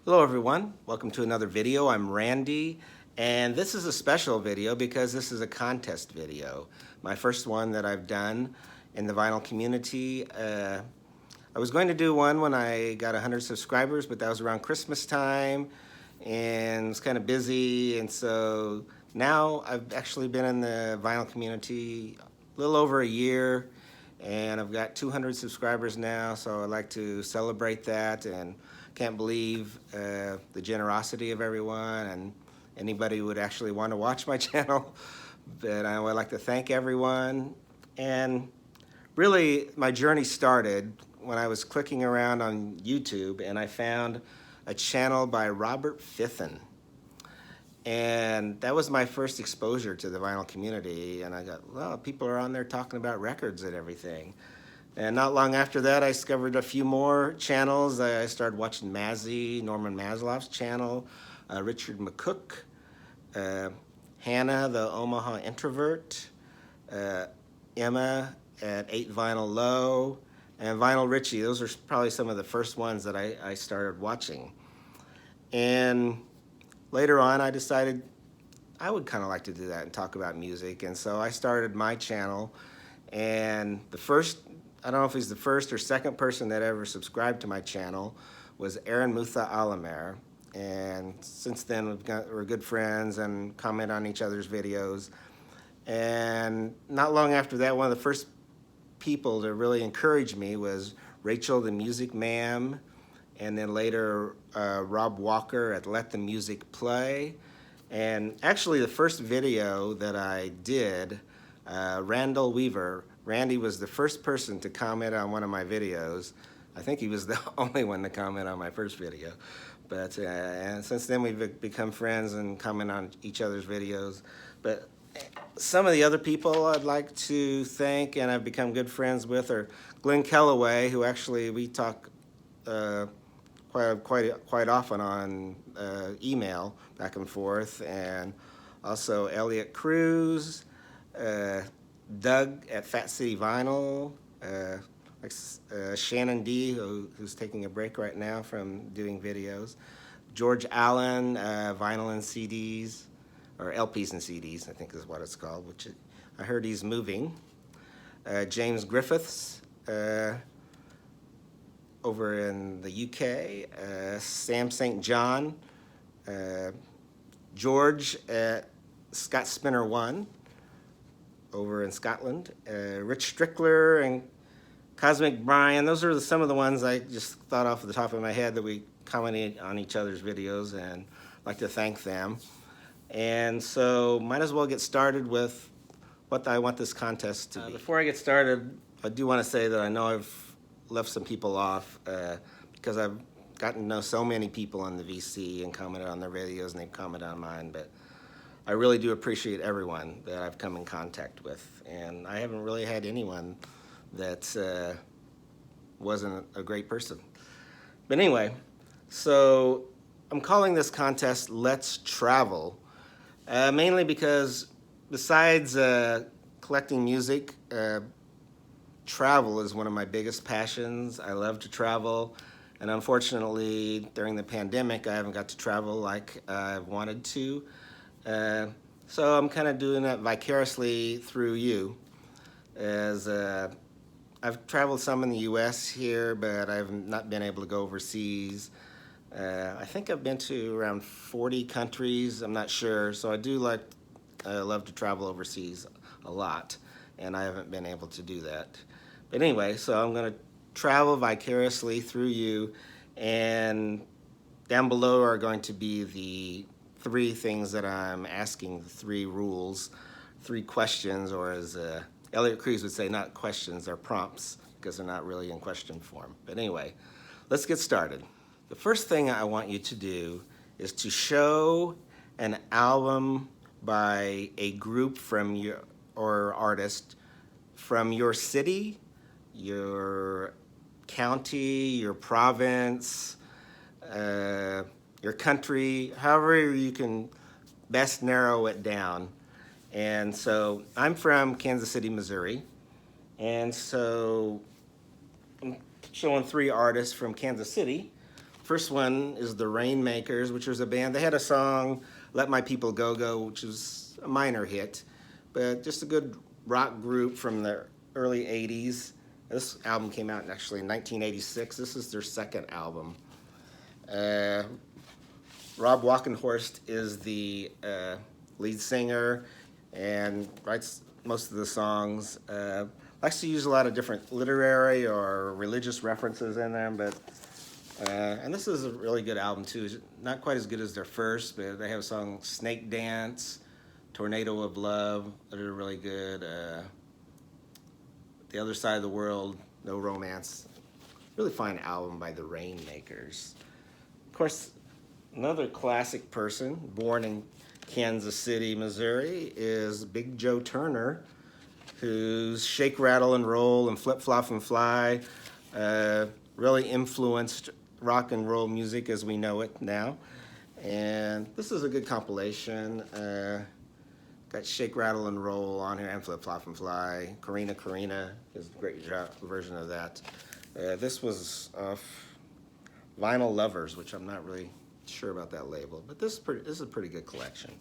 Hello everyone, welcome to another video. I'm Randy, and this is a special video because this is a contest video. My first one that I've done in the vinyl community. I was going to do one when I got 100 subscribers, but that was around Christmas time and it's kind of busy, and so now I've actually been in the vinyl community a little over a year, and I've got 200 subscribers now, so I'd like to celebrate that, and can't believe the generosity of everyone and anybody who would actually want to watch my channel. But I would like to thank everyone. And really, my journey started when I was clicking around on YouTube and I found a channel by Robert Fithen. And that was my first exposure to the vinyl community. And I got, well, people are on there talking about records and everything. And not long after that, I discovered a few more channels. I started watching Mazzy, Norman Masloff's channel, Richard McCook, Hannah, the Omaha Introvert, Emma at 8 Vinyl Low, and Vinyl Richie. Those are probably some of the first ones that I started watching. And later on, I decided I would kind of like to do that and talk about music. And so I started my channel. And the first, I don't know if he's the first or second person that ever subscribed to my channel, was Aaron Mutha Alamer. And since then, we're good friends and comment on each other's videos. And not long after that, one of the first people to really encourage me was Rachel the Music Ma'am, and then later Rob Walker at Let the Music Play. And actually the first video that I did, Randall Weaver, Randy was the first person to comment on one of my videos. I think he was the only one to comment on my first video. But and since then we've become friends and comment on each other's videos. But some of the other people I'd like to thank and I've become good friends with are Glenn Kellaway, who actually we talk quite often on email back and forth, and also Elliot Cruz, Doug at Fat City Vinyl, Shannon D, who's taking a break right now from doing videos, George Allen, Vinyl and CDs, or LPs and CDs, I think is what it's called, which I heard he's moving, James Griffiths, over in the UK, Sam St. John, George at Scott Spinner 1 over in Scotland, Rich Strickler and Cosmic Brian. Those are some of the ones I just thought off the top of my head that we commented on each other's videos, and I'd like to thank them. And so might as well get started with what I want this contest to be. Before I get started, I do want to say that I know I've left some people off because I've gotten to know so many people on the VC and commented on their videos, and they've commented on mine, but I really do appreciate everyone that I've come in contact with, and I haven't really had anyone that wasn't a great person. But anyway, so I'm calling this contest Let's Travel, mainly because besides collecting music, travel is one of my biggest passions. I love to travel, and unfortunately during the pandemic I haven't got to travel like I've wanted to. So I'm kind of doing that vicariously through you, as I've traveled some in the US here, but I've not been able to go overseas. I think I've been to around 40 countries, I'm not sure, so I do love to travel overseas a lot, and I haven't been able to do that. But anyway, so I'm going to travel vicariously through you, and down below are going to be the 3 things that I'm asking, the 3 rules, 3 questions, or as Elliot Cruz would say, not questions, they're prompts, because they're not really in question form. But anyway, let's get started. The first thing I want you to do is to show an album by a group from your, or artist from your city, your county, your province, your country, however you can best narrow it down. And so I'm from Kansas City, Missouri, and so I'm showing 3 artists from Kansas City. First one is the Rainmakers, which was a band. They had a song, Let My People Go Go, which was a minor hit, but just a good rock group from the early 80s. This album came out actually in 1986. This is their second album. Rob Walkenhorst is the lead singer and writes most of the songs. Likes to use a lot of different literary or religious references in them, but and this is a really good album too. It's not quite as good as their first, but they have a song Snake Dance, Tornado of Love that are really good. The Other Side of the World, No Romance. Really fine album by the Rainmakers. Of course, another classic person born in Kansas City, Missouri is Big Joe Turner, whose Shake, Rattle, and Roll and Flip, Flop, and Fly really influenced rock and roll music as we know it now. And this is a good compilation. Got Shake, Rattle, and Roll on here, and Flip, Flop, and Fly. Karina Karina is a great version of that. This was Vinyl Lovers, which I'm not really sure about that label, but this is a pretty good collection.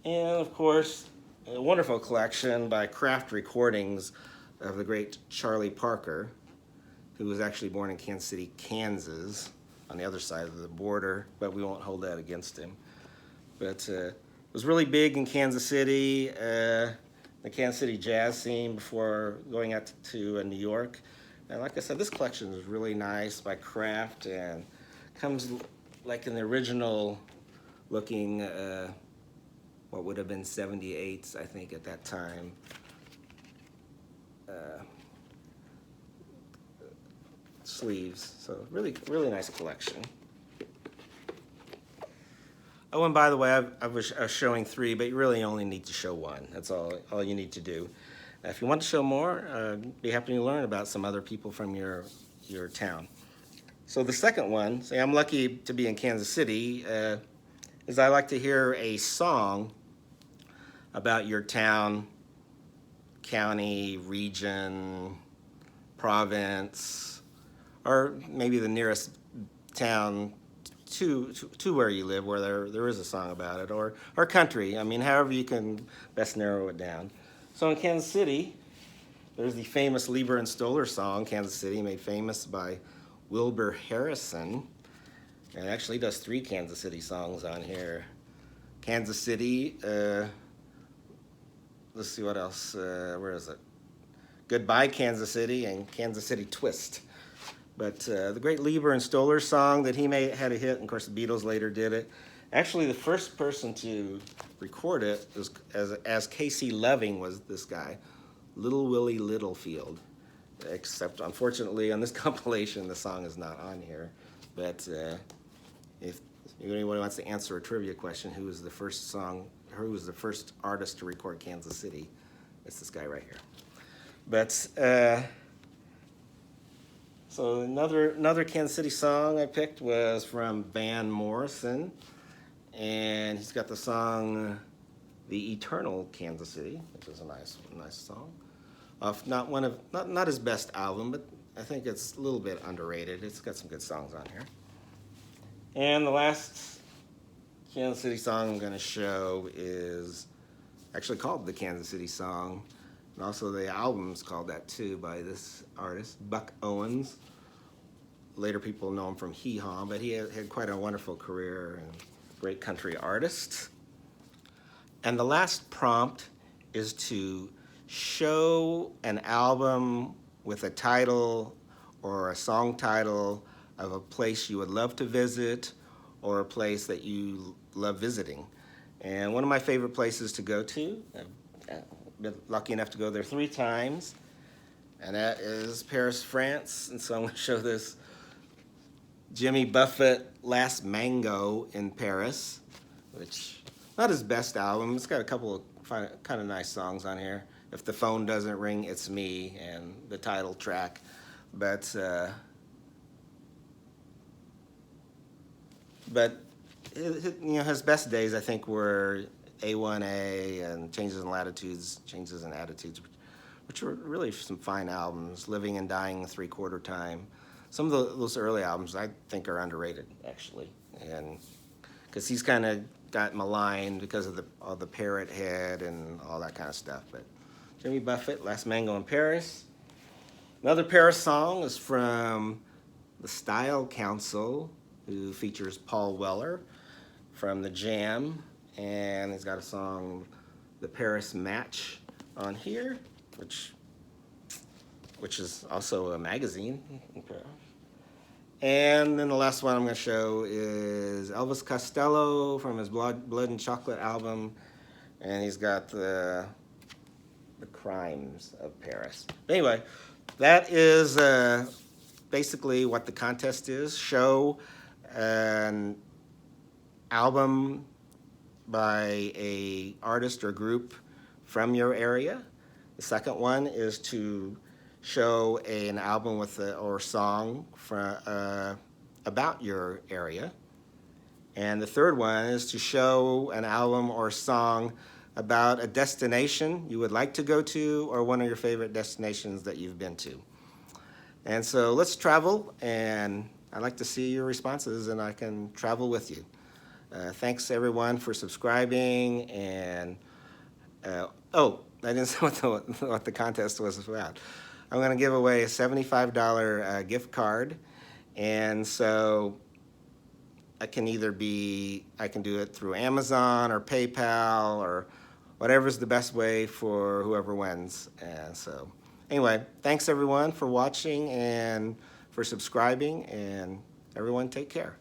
And of course, a wonderful collection by Kraft Recordings of the great Charlie Parker, who was actually born in Kansas City, Kansas, on the other side of the border, but we won't hold that against him. But was really big in Kansas City, the Kansas City jazz scene before going out to New York. And like I said, this collection is really nice by Kraft and comes like in the original looking, what would have been 78s, I think, at that time. Sleeves, so really, really nice collection. Oh, and by the way, I was showing 3, but you really only need to show 1. That's all you need to do. If you want to show more, be happy to learn about some other people from your town. So the second one, say I'm lucky to be in Kansas City, is I like to hear a song about your town, county, region, province, or maybe the nearest town to where you live, where there is a song about it, or country. I mean, however you can best narrow it down. So in Kansas City, there's the famous Lieber and Stoller song, Kansas City, made famous by Wilbur Harrison. And it actually does 3 Kansas City songs on here. Kansas City, let's see what else, where is it? Goodbye Kansas City and Kansas City Twist. But the great Lieber and Stoller song that he had a hit, and of course the Beatles later did it. Actually, the first person to record it was, as Casey Loving was this guy, Little Willie Littlefield. Except, unfortunately, on this compilation, the song is not on here. But if anyone wants to answer a trivia question, who was the first artist to record Kansas City? It's this guy right here. But so another Kansas City song I picked was from Van Morrison, and he's got the song "The Eternal Kansas City," which is a nice song. Not his best album, but I think it's a little bit underrated. It's got some good songs on here. And the last Kansas City song I'm going to show is actually called the Kansas City Song. And also the album's called that too, by this artist, Buck Owens. Later people know him from Hee Haw, but he had quite a wonderful career and great country artist. And the last prompt is to show an album with a title or a song title of a place you would love to visit or a place that you love visiting. And one of my favorite places to go to, I've been lucky enough to go there 3 times, and that is Paris, France. And so I'm going to show this Jimmy Buffett Last Mango in Paris, which not his best album. It's got a couple of kind of nice songs on here. If the Phone Doesn't Ring, It's Me, and the title track. But his best days, I think, were A1A and Changes in Latitudes, Changes in Attitudes, which were really some fine albums. Living and Dying in 3/4 Time. some of those early albums I think are underrated actually, and because he's kind of got maligned because of the Parrot Head and all that kind of stuff. But Jimmy Buffett, Last Mango in Paris. Another Paris song is from the Style Council, who features Paul Weller from The Jam, and he's got a song, The Paris Match, on here, which is also a magazine. And then the last one I'm going to show is Elvis Costello from his Blood and Chocolate album, and he's got the Crimes of Paris. But anyway, that is basically what the contest is. Show an album by a artist or group from your area. The second one is to show an album with or song about your area. And the third one is to show an album or song about a destination you would like to go to or one of your favorite destinations that you've been to. And so let's travel, and I'd like to see your responses, and I can travel with you. Thanks everyone for subscribing, and oh, I didn't say what the contest was about. I'm going to give away a $75 gift card, and so I can do it through Amazon or PayPal or whatever's the best way for whoever wins. And so anyway, thanks everyone for watching and for subscribing, and everyone take care.